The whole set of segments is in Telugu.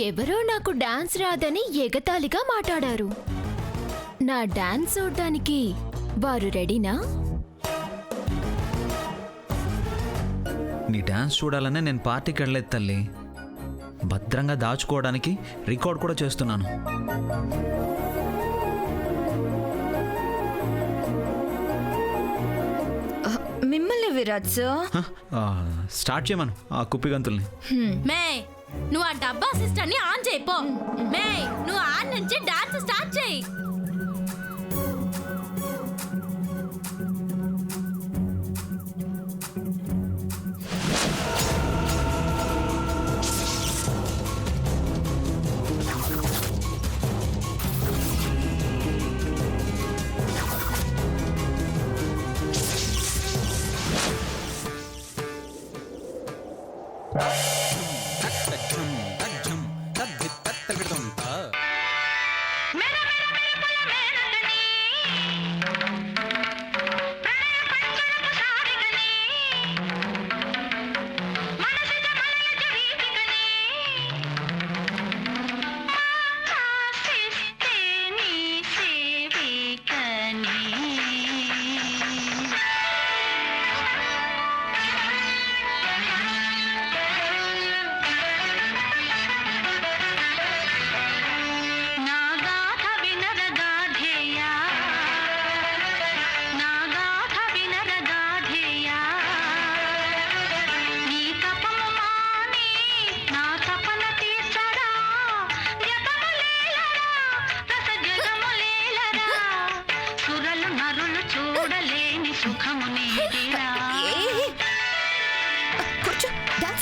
ఎవరో నాకు డాన్స్ రాదని ఎగతాళిగా మాట్లాడారు. నా డాన్స్ చూడ్డానికి వారు రెడీనా? నీ డాన్స్ చూడాలనే నేను పార్టీకి వెళ్ళలేదు తల్లి. భద్రంగా దాచుకోవడానికి రికార్డ్ కూడా చేస్తున్నాను. మిమ్మల్ని విరాజ్ సార్ స్టార్ట్ చేయమను ఆ కుప్పి గంతుల్ని. మే నువ్వు ఆ డబ్బా సిస్టమ్ ని ఆన్ చేయిపో. మే నువ్వు ఆన్ నుంచి డాన్స్ స్టార్ట్ చేయి.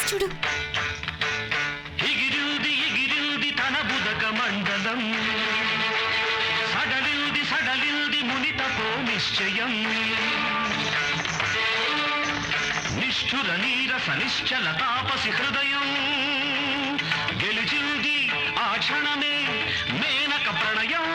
చూడు ఎగిరిల్ది తన బుదక మండలం సడలిల్ది మునితపో నిశ్చయం నిష్ఠుర నీరస నిశ్చల తాపసి హృదయం గెలిచింది ఆ క్షణమే మేనక ప్రణయం.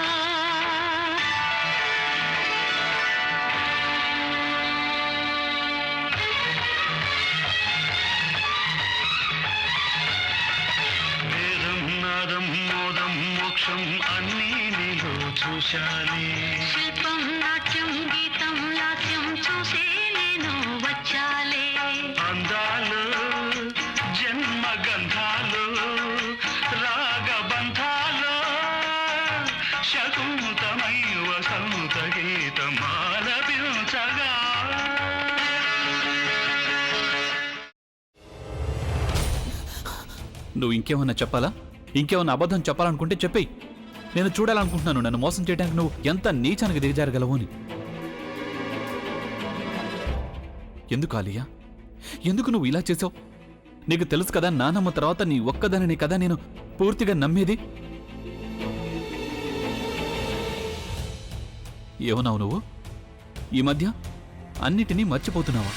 మోక్షం అన్నీ నీలో చూశానే. శిల్పం నాట్యం గీతం నాట్యం చూసే నేను వచ్చాలే. అందాలు జన్మ గంధాలు రాగబంధాలు శకుంతమై వసంత గీతమాలపించగా. నువ్వు ఇంకేమన్నా చెప్పాలా? ఇంకేమన్నా అబద్ధం చెప్పాలనుకుంటే చెప్పేయి. నేను చూడాలనుకుంటున్నాను నన్ను మోసం చేయడానికి నువ్వు ఎంత నీచానికి దిగజారగలవు అని. ఎందుకు ఆలియా, ఎందుకు నువ్వు ఇలా చేసావు? నీకు తెలుసు కదా నానమ్మ తర్వాత నీ ఒక్కదానిని కదా నేను పూర్తిగా నమ్మేది. ఏమన్నావు నువ్వు? ఈ మధ్య అన్నిటినీ మర్చిపోతున్నావా?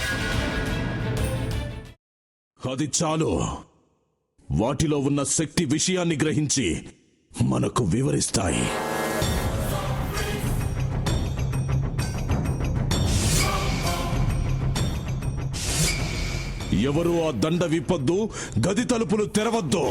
అది చాలు. వాటిలో ఉన్న శక్తి విషయాన్ని గ్రహించి మనకు వివరిస్తాయి. ఎవరు ఆ దండ విప్పొద్దు, గది తలుపులు తెరవద్దు.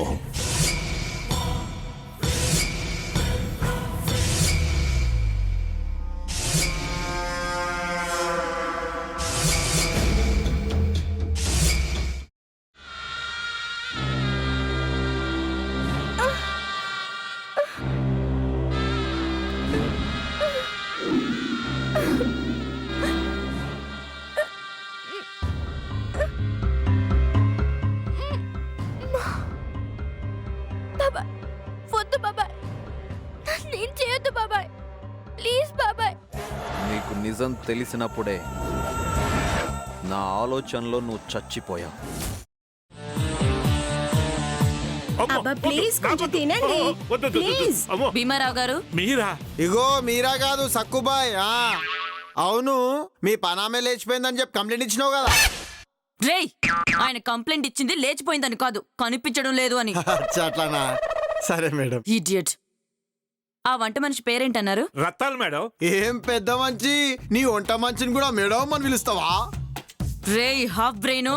బాబాయ్ వద్దు బాబాయ్ నేను చేయొద్దు బాబాయ్ ప్లీజ్ బాబాయ్. నీకు నిజం తెలిసినప్పుడే నా ఆలోచనలో నువ్వు చచ్చిపోయావు. అబ్బా ప్లీజ్ కొంచెం తినండి ప్లీజ్. భీమారావు గారు మీరా? ఇగో మీరా కాదు సక్కుబాయ్. అవును, మీ పనామే లేచిపోయిందని చెప్పి కంప్లైంట్ ఇచ్చినావు కదా. రేయ్, ఆయన కంప్లైంట్ ఇచ్చింది లేచిపోయిందని కాదు, కనిపించడం లేదు అని. అచ్చా, అట్లానా? సరే మేడం. ఇడియట్. ఆ వంట మనిషి పేరేంటన్నారు? రత్తాలు మేడం. ఏం పెద్ద మంచి, నీ వంట మంచిని కూడా మేడం అని పిలుస్తావా? రేయ్ హాఫ్ బ్రెయిన్,